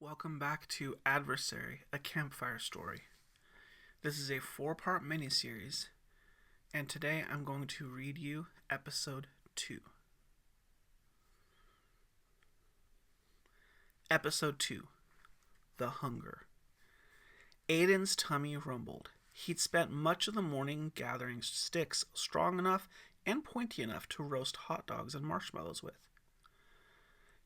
Welcome back to Adversary, a Campfire Story. This is a 4-part miniseries, and today I'm going to read you Episode 2. Episode 2, The Hunger. Aiden's tummy rumbled. He'd spent much of the morning gathering sticks strong enough and pointy enough to roast hot dogs and marshmallows with.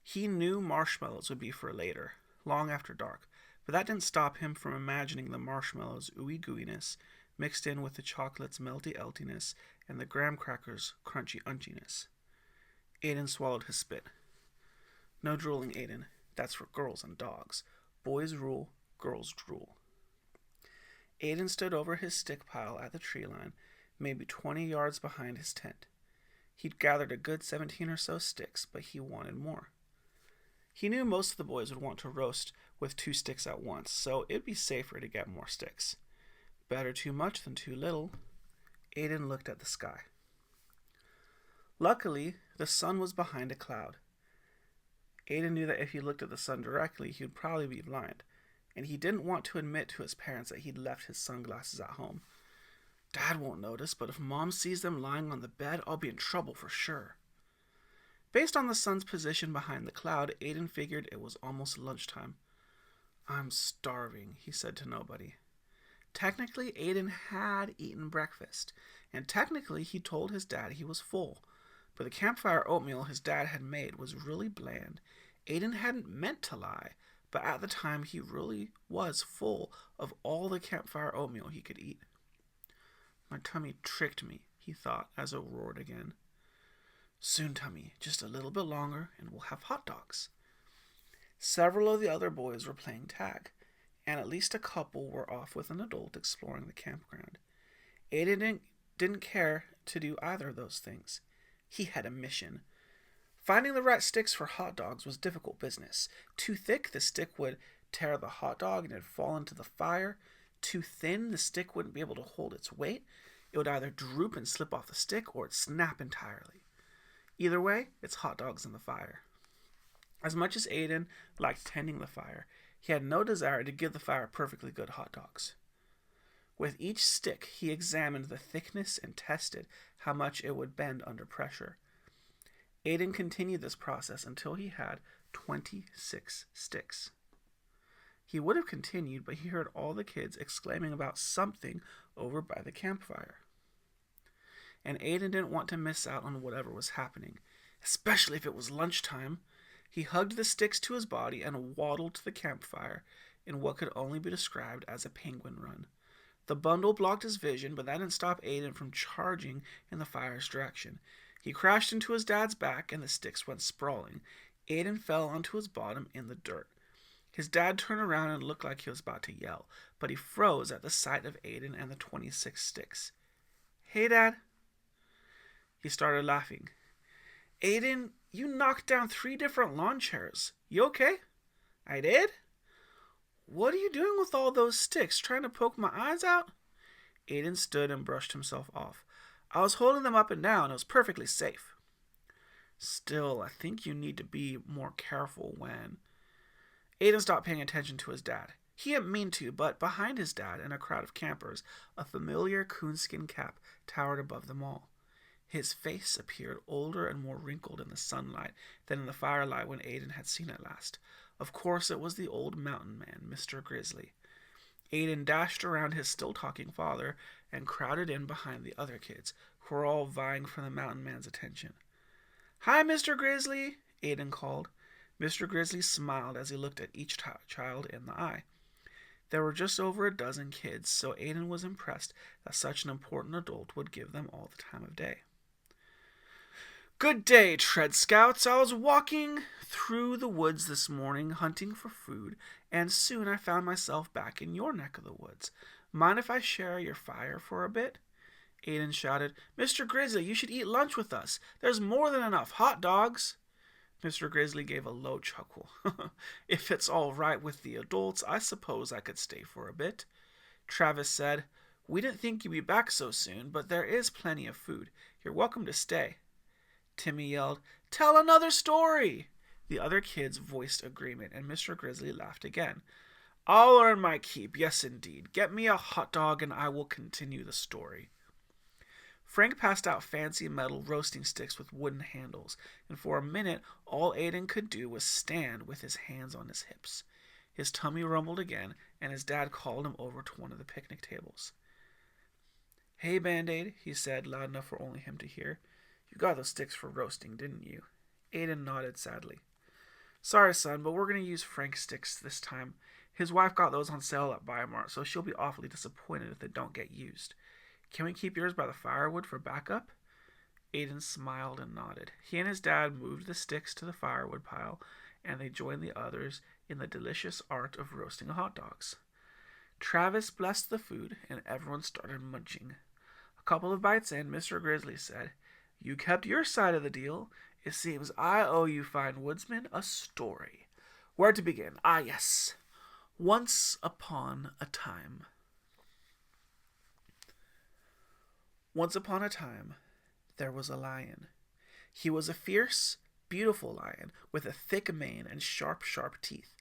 He knew marshmallows would be for later, long after dark, but that didn't stop him from imagining the marshmallows' ooey gooiness mixed in with the chocolate's melty eltiness and the graham crackers' crunchy unchiness. Aiden swallowed his spit. No drooling, Aiden. That's for girls and dogs. Boys rule, girls drool. Aiden stood over his stick pile at the tree line, maybe 20 yards behind his tent. He'd gathered a good 17 or so sticks, but he wanted more. He knew most of the boys would want to roast with 2 sticks at once, so it'd be safer to get more sticks. Better too much than too little. Aiden looked at the sky. Luckily, the sun was behind a cloud. Aiden knew that if he looked at the sun directly, he would probably be blind, and he didn't want to admit to his parents that he'd left his sunglasses at home. Dad won't notice, but if Mom sees them lying on the bed, I'll be in trouble for sure. Based on the sun's position behind the cloud, Aiden figured it was almost lunchtime. I'm starving, he said to nobody. Technically, Aiden had eaten breakfast, and technically he told his dad he was full, but the campfire oatmeal his dad had made was really bland. Aiden hadn't meant to lie, but at the time he really was full of all the campfire oatmeal he could eat. My tummy tricked me, he thought as it roared again. Soon, tummy, just a little bit longer and we'll have hot dogs. Several of the other boys were playing tag, and at least a couple were off with an adult exploring the campground. Aiden didn't care to do either of those things. He had a mission. Finding the right sticks for hot dogs was difficult business. Too thick, the stick would tear the hot dog and it'd fall into the fire. Too thin, the stick wouldn't be able to hold its weight. It would either droop and slip off the stick or it'd snap entirely. Either way, it's hot dogs in the fire. As much as Aiden liked tending the fire, he had no desire to give the fire perfectly good hot dogs. With each stick, he examined the thickness and tested how much it would bend under pressure. Aiden continued this process until he had 26 sticks. He would have continued, but he heard all the kids exclaiming about something over by the campfire. And Aiden didn't want to miss out on whatever was happening, especially if it was lunchtime. He hugged the sticks to his body and waddled to the campfire in what could only be described as a penguin run. The bundle blocked his vision, but that didn't stop Aiden from charging in the fire's direction. He crashed into his dad's back and the sticks went sprawling. Aiden fell onto his bottom in the dirt. His dad turned around and looked like he was about to yell, but he froze at the sight of Aiden and the 26 sticks. Hey, Dad. He started laughing. Aiden, you knocked down 3 different lawn chairs. You okay? I did? What are you doing with all those sticks? Trying to poke my eyes out? Aiden stood and brushed himself off. I was holding them up and down. It was perfectly safe. Still, I think you need to be more careful when... Aiden stopped paying attention to his dad. He didn't mean to, but behind his dad and a crowd of campers, a familiar coonskin cap towered above them all. His face appeared older and more wrinkled in the sunlight than in the firelight when Aiden had seen it last. Of course, it was the old mountain man, Mr. Grizzly. Aiden dashed around his still-talking father and crowded in behind the other kids, who were all vying for the mountain man's attention. Hi, Mr. Grizzly, Aiden called. Mr. Grizzly smiled as he looked at each child in the eye. There were just over a dozen kids, so Aiden was impressed that such an important adult would give them all the time of day. Good day, Tread Scouts. I was walking through the woods this morning hunting for food, and soon I found myself back in your neck of the woods. Mind if I share your fire for a bit? Aiden shouted, Mr. Grizzly, you should eat lunch with us. There's more than enough hot dogs. Mr. Grizzly gave a low chuckle. If it's all right with the adults, I suppose I could stay for a bit. Travis said, We didn't think you'd be back so soon, but there is plenty of food. You're welcome to stay. Timmy yelled, Tell another story! The other kids voiced agreement, and Mr. Grizzly laughed again. I'll earn my keep, yes indeed. Get me a hot dog and I will continue the story. Frank passed out fancy metal roasting sticks with wooden handles, and for a minute all Aiden could do was stand with his hands on his hips. His tummy rumbled again, and his dad called him over to one of the picnic tables. Hey, Band-Aid, he said, loud enough for only him to hear. You got those sticks for roasting, didn't you? Aiden nodded sadly. Sorry, son, but we're going to use Frank's sticks this time. His wife got those on sale at Biomart, so she'll be awfully disappointed if they don't get used. Can we keep yours by the firewood for backup? Aiden smiled and nodded. He and his dad moved the sticks to the firewood pile, and they joined the others in the delicious art of roasting hot dogs. Travis blessed the food, and everyone started munching. A couple of bites in, Mr. Grizzly said, You kept your side of the deal. It seems I owe you fine woodsman a story. Where to begin? Ah, yes. Once upon a time. Once upon a time, there was a lion. He was a fierce, beautiful lion with a thick mane and sharp, sharp teeth.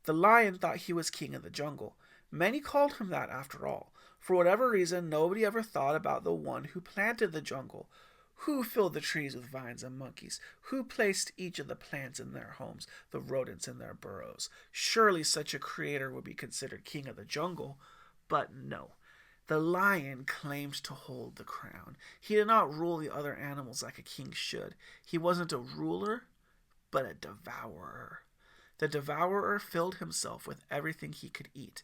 The lion thought he was king of the jungle. Many called him that after all. For whatever reason, nobody ever thought about the one who planted the jungle, who filled the trees with vines and monkeys, who placed each of the plants in their homes, the rodents in their burrows. Surely such a creator would be considered king of the jungle, but no. The lion claimed to hold the crown. He did not rule the other animals like a king should. He wasn't a ruler, but a devourer. The devourer filled himself with everything he could eat.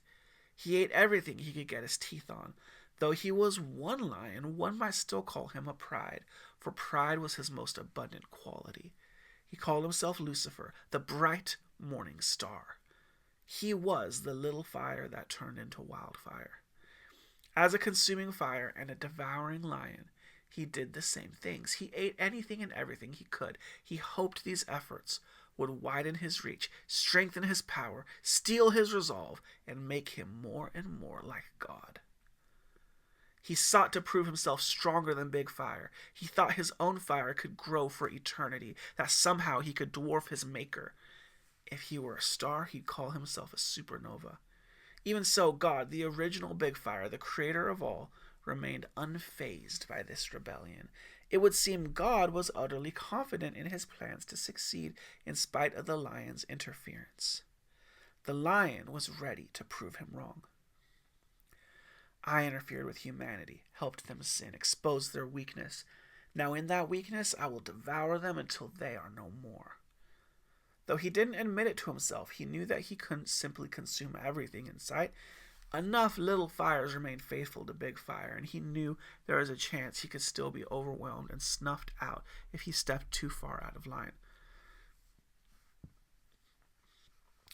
He ate everything he could get his teeth on. Though he was one lion, one might still call him a pride, for pride was his most abundant quality. He called himself Lucifer, the bright morning star. He was the little fire that turned into wildfire. As a consuming fire and a devouring lion, he did the same things. He ate anything and everything he could. He hoped these efforts would widen his reach, strengthen his power, steel his resolve, and make him more and more like God. He sought to prove himself stronger than Big Fire. He thought his own fire could grow for eternity, that somehow he could dwarf his maker. If he were a star, he'd call himself a supernova. Even so, God, the original Big Fire, the creator of all, remained unfazed by this rebellion. It would seem God was utterly confident in his plans to succeed in spite of the lion's interference. The lion was ready to prove him wrong. I interfered with humanity, helped them sin, exposed their weakness. Now in that weakness I will devour them until they are no more. Though he didn't admit it to himself, he knew that he couldn't simply consume everything in sight. Enough little fires remained faithful to Big Fire, and he knew there was a chance he could still be overwhelmed and snuffed out if he stepped too far out of line.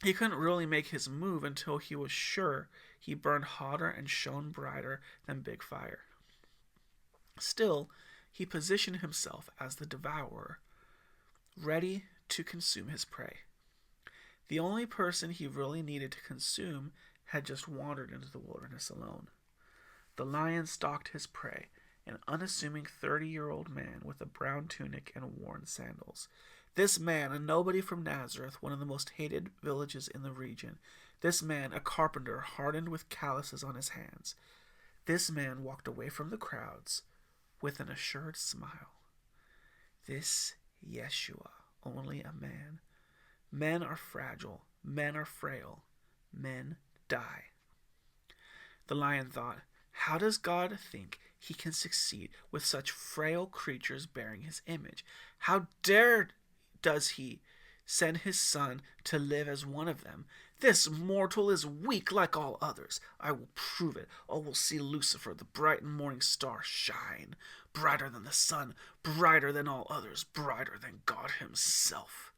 He couldn't really make his move until he was sure he burned hotter and shone brighter than Big Fire. Still, he positioned himself as the devourer, ready to consume his prey. The only person he really needed to consume had just wandered into the wilderness alone. The lion stalked his prey, an unassuming 30-year-old man with a brown tunic and worn sandals. This man, a nobody from Nazareth, one of the most hated villages in the region. This man, a carpenter hardened with calluses on his hands. This man walked away from the crowds with an assured smile. This Yeshua, only a man. Men are fragile. Men are frail. Men die. The lion thought, how does God think he can succeed with such frail creatures bearing his image? How does he send his son to live as one of them? This mortal is weak like all others. I will prove it. I will see Lucifer, the bright morning star, shine. Brighter than the sun, brighter than all others, brighter than God himself.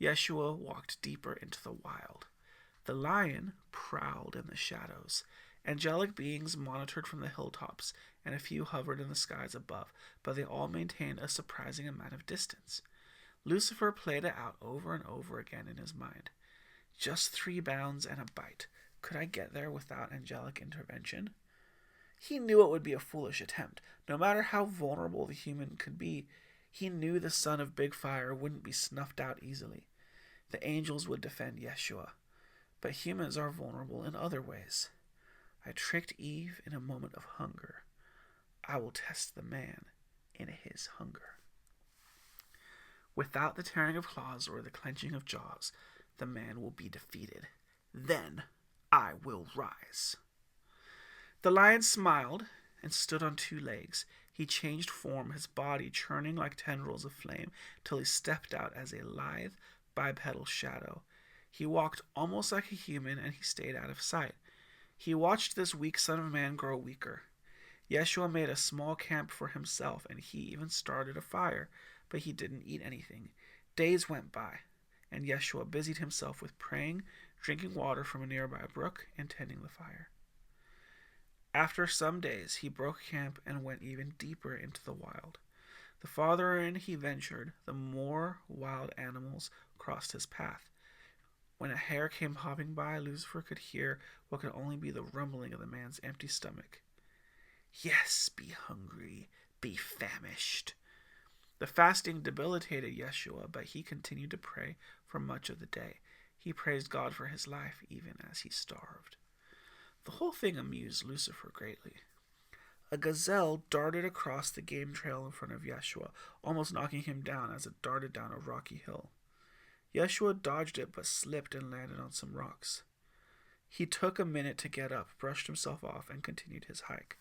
Yeshua walked deeper into the wild. The lion prowled in the shadows. Angelic beings monitored from the hilltops, and a few hovered in the skies above, but they all maintained a surprising amount of distance. Lucifer played it out over and over again in his mind. Just 3 bounds and a bite. Could I get there without angelic intervention? He knew it would be a foolish attempt. No matter how vulnerable the human could be, He knew the son of Big Fire wouldn't be snuffed out easily. The angels would defend Yeshua, but humans are vulnerable in other ways. I tricked Eve in a moment of hunger. I will test the man in his hunger. Without the tearing of claws or the clenching of jaws, the man will be defeated. Then I will rise. The lion smiled and stood on 2 legs. He changed form, his body churning like tendrils of flame, till he stepped out as a lithe, bipedal shadow. He walked almost like a human, and he stayed out of sight. He watched this weak son of man grow weaker. Yeshua made a small camp for himself, and he even started a fire, but he didn't eat anything. Days went by, and Yeshua busied himself with praying, drinking water from a nearby brook, and tending the fire. After some days, he broke camp and went even deeper into the wild. The farther in he ventured, the more wild animals crossed his path. When a hare came hopping by, Lucifer could hear what could only be the rumbling of the man's empty stomach. Yes, be hungry, be famished. The fasting debilitated Yeshua, but he continued to pray for much of the day. He praised God for his life, even as he starved. The whole thing amused Lucifer greatly. A gazelle darted across the game trail in front of Yeshua, almost knocking him down as it darted down a rocky hill. Yeshua dodged it but slipped and landed on some rocks. He took a minute to get up, brushed himself off, and continued his hike.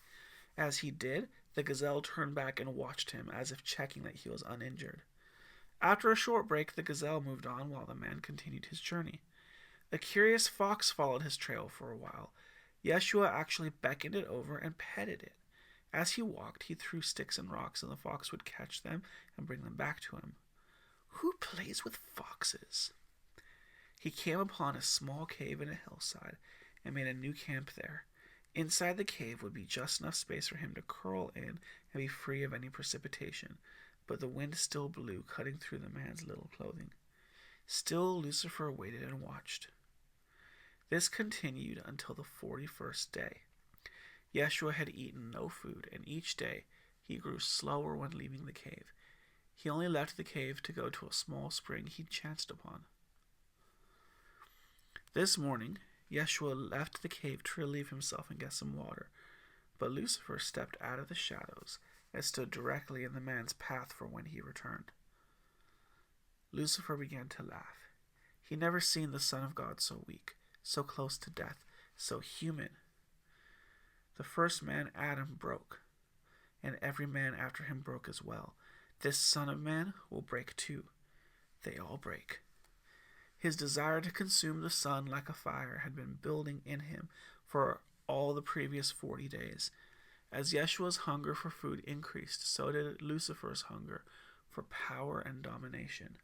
As he did, the gazelle turned back and watched him, as if checking that he was uninjured. After a short break, the gazelle moved on while the man continued his journey. A curious fox followed his trail for a while. Yeshua actually beckoned it over and petted it. As he walked, he threw sticks and rocks, and the fox would catch them and bring them back to him. Who plays with foxes? He came upon a small cave in a hillside and made a new camp there. Inside the cave would be just enough space for him to curl in and be free of any precipitation, but the wind still blew, cutting through the man's little clothing. Still, Lucifer waited and watched. This continued until the 41st day. Yeshua had eaten no food, and each day he grew slower when leaving the cave. He only left the cave to go to a small spring he chanced upon. This morning, Yeshua left the cave to relieve himself and get some water, but Lucifer stepped out of the shadows and stood directly in the man's path for when he returned. Lucifer began to laugh. He'd never seen the Son of God so weak, so close to death, so human. The first man, Adam, broke, and every man after him broke as well. This Son of Man will break too. They all break. His desire to consume the sun like a fire had been building in him for all the previous 40 days. As Yeshua's hunger for food increased, so did Lucifer's hunger for power and domination.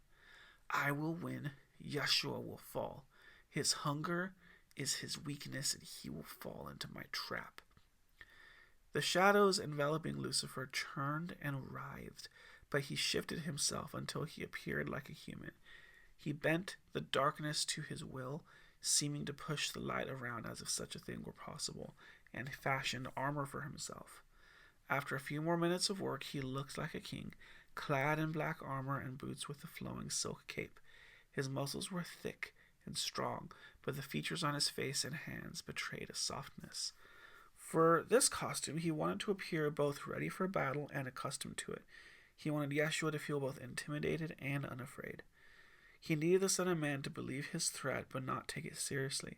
I will win, Yeshua will fall. His hunger is his weakness, and he will fall into my trap. The shadows enveloping Lucifer churned and writhed, but he shifted himself until he appeared like a human. He bent the darkness to his will, seeming to push the light around as if such a thing were possible, and fashioned armor for himself. After a few more minutes of work, he looked like a king, clad in black armor and boots with a flowing silk cape. His muscles were thick and strong, but the features on his face and hands betrayed a softness. For this costume, he wanted to appear both ready for battle and accustomed to it. He wanted Yeshua to feel both intimidated and unafraid. He needed the Son of Man to believe his threat but not take it seriously.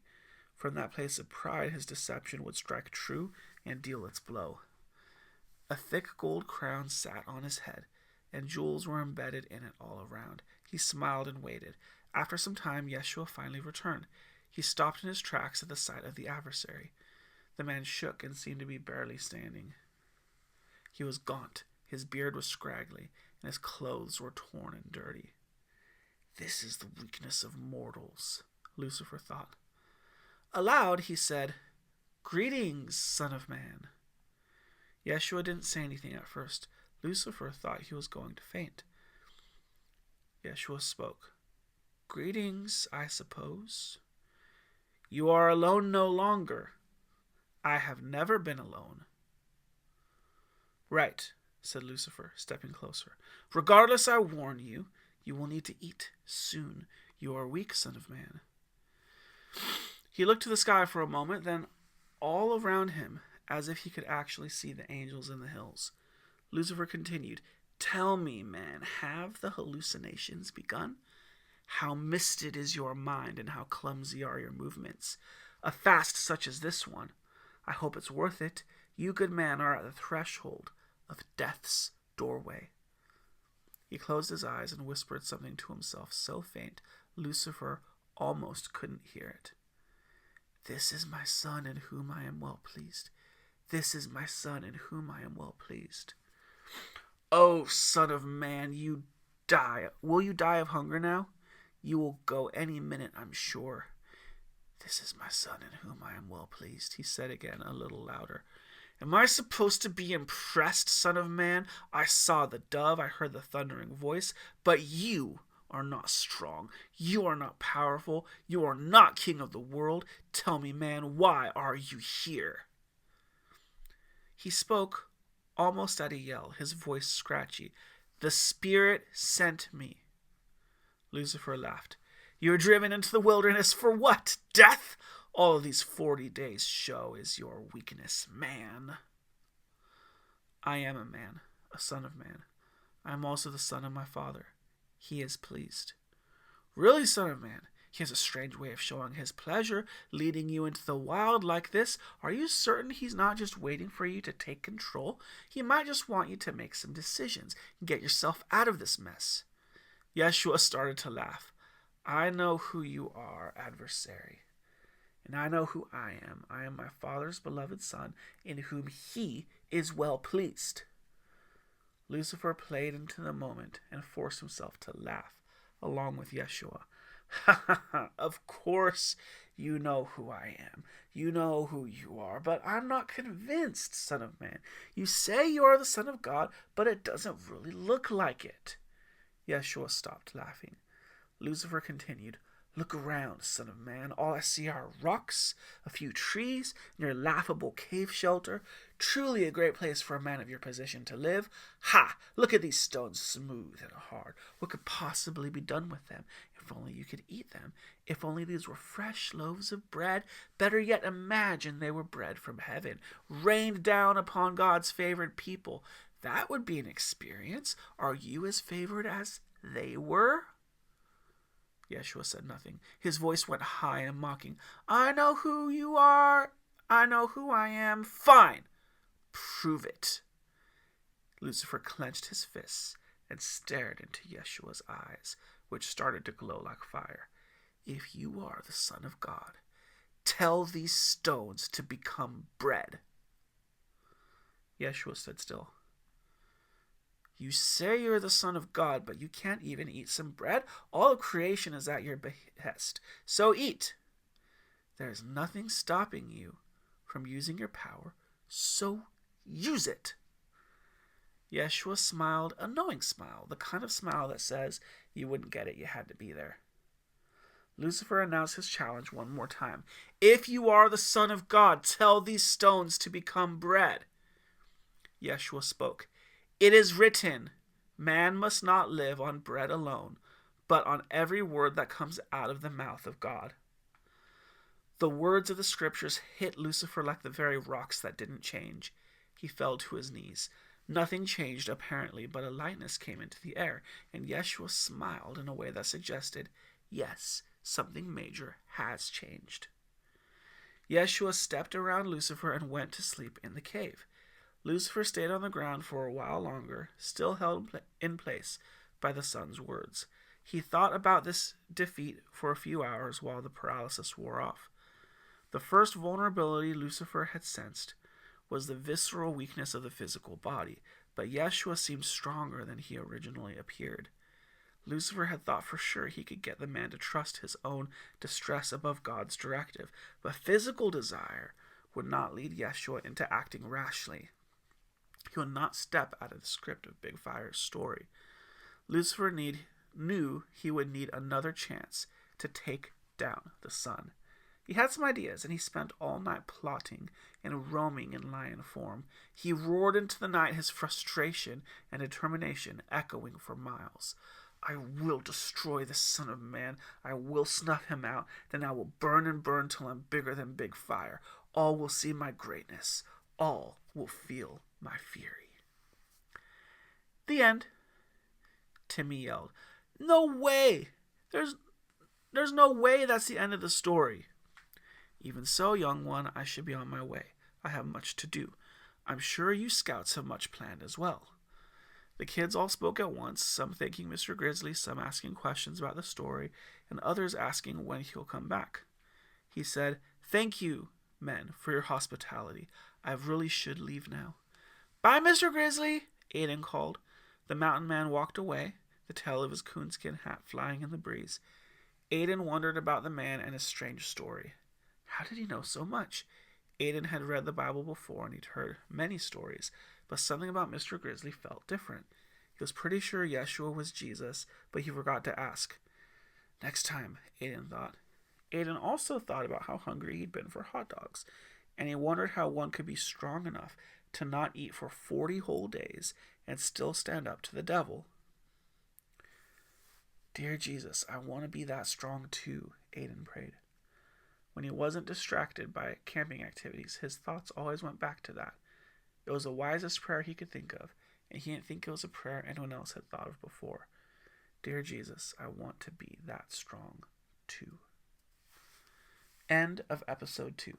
From that place of pride, his deception would strike true and deal its blow. A thick gold crown sat on his head, and jewels were embedded in it all around. He smiled and waited. After some time, Yeshua finally returned. He stopped in his tracks at the sight of the adversary. The man shook and seemed to be barely standing. He was gaunt, his beard was scraggly, and his clothes were torn and dirty. This is the weakness of mortals, Lucifer thought. Aloud, he said, Greetings, Son of Man. Yeshua didn't say anything at first. Lucifer thought he was going to faint. Yeshua spoke. Greetings, I suppose. You are alone no longer. I have never been alone. Right. said Lucifer, stepping closer. Regardless, I warn you, you will need to eat soon. You are weak, son of man. He looked to the sky for a moment, then all around him, as if he could actually see the angels in the hills. Lucifer continued, Tell me, man, have the hallucinations begun? How misted is your mind, and how clumsy are your movements. A fast such as this one, I hope it's worth it. You, good man, are at the threshold of death's doorway. He closed his eyes and whispered something to himself so faint Lucifer almost couldn't hear it. This is my son in whom I am well pleased. This is my son in whom I am well pleased. Oh, son of man, you die. Will you die of hunger now? You will go any minute, I'm sure. This is my son in whom I am well pleased, he said again, a little louder. Am I supposed to be impressed, son of man? I saw the dove, I heard the thundering voice, but you are not strong. You are not powerful. You are not king of the world. Tell me, man, why are you here? He spoke almost at a yell, his voice scratchy. The Spirit sent me. Lucifer laughed. You were driven into the wilderness for what? Death? All of these 40 days show is your weakness, man. I am a man, a son of man. I am also the son of my father. He is pleased. Really, son of man? He has a strange way of showing his pleasure, leading you into the wild like this. Are you certain he's not just waiting for you to take control? He might just want you to make some decisions and get yourself out of this mess. Yeshua started to laugh. I know who you are, adversary. And I know who I am. I am my Father's beloved Son, in whom he is well pleased. Lucifer played into the moment and forced himself to laugh, along with Yeshua. Ha ha ha, of course you know who I am. You know who you are, but I'm not convinced, son of man. You say you are the Son of God, but it doesn't really look like it. Yeshua stopped laughing. Lucifer continued, Look around, son of man. All I see are rocks, a few trees, and your laughable cave shelter. Truly a great place for a man of your position to live. Ha! Look at these stones, smooth and hard. What could possibly be done with them? If only you could eat them. If only these were fresh loaves of bread. Better yet, imagine they were bread from heaven, rained down upon God's favored people. That would be an experience. Are you as favored as they were? Yeshua said nothing. His voice went high and mocking. I know who you are. I know who I am. Fine. Prove it. Lucifer clenched his fists and stared into Yeshua's eyes, which started to glow like fire. If you are the Son of God, tell these stones to become bread. Yeshua stood still. You say you're the Son of God, but you can't even eat some bread? All of creation is at your behest. So eat. There is nothing stopping you from using your power, so use it. Yeshua smiled a knowing smile, the kind of smile that says you wouldn't get it, you had to be there. Lucifer announced his challenge one more time. If you are the Son of God, tell these stones to become bread. Yeshua spoke. It is written, man must not live on bread alone, but on every word that comes out of the mouth of God. The words of the scriptures hit Lucifer like the very rocks that didn't change. He fell to his knees. Nothing changed apparently, but a lightness came into the air, and Yeshua smiled in a way that suggested, yes, something major has changed. Yeshua stepped around Lucifer and went to sleep in the cave. Lucifer stayed on the ground for a while longer, still held in place by the sun's words. He thought about this defeat for a few hours while the paralysis wore off. The first vulnerability Lucifer had sensed was the visceral weakness of the physical body, but Yeshua seemed stronger than he originally appeared. Lucifer had thought for sure he could get the man to trust his own distress above God's directive, but physical desire would not lead Yeshua into acting rashly. He would not step out of the script of Big Fire's story. Lucifer knew he would need another chance to take down the sun. He had some ideas, and he spent all night plotting and roaming in lion form. He roared into the night, his frustration and determination echoing for miles. I will destroy this son of man. I will snuff him out. Then I will burn and burn till I'm bigger than big fire. All will see my greatness. All will feel my fury. The end. Timmy yelled. No way! There's no way that's the end of the story. Even so, young one, I should be on my way. I have much to do. I'm sure you scouts have much planned as well. The kids all spoke at once, some thanking Mr. Grizzly, some asking questions about the story, and others asking when he'll come back. He said, Thank you, men, for your hospitality. I really should leave now. Bye, Mr. Grizzly, Aiden called. The mountain man walked away, the tail of his coonskin hat flying in the breeze. Aiden wondered about the man and his strange story. How did he know so much? Aiden had read the Bible before and he'd heard many stories, but something about Mr. Grizzly felt different. He was pretty sure Yeshua was Jesus, but he forgot to ask. Next time, Aiden thought. Aiden also thought about how hungry he'd been for hot dogs, and he wondered how one could be strong enough to not eat for 40 whole days and still stand up to the devil. Dear Jesus, I want to be that strong too, Aiden prayed. When he wasn't distracted by camping activities, his thoughts always went back to that. It was the wisest prayer he could think of, and he didn't think it was a prayer anyone else had thought of before. Dear Jesus, I want to be that strong too. End of episode 2.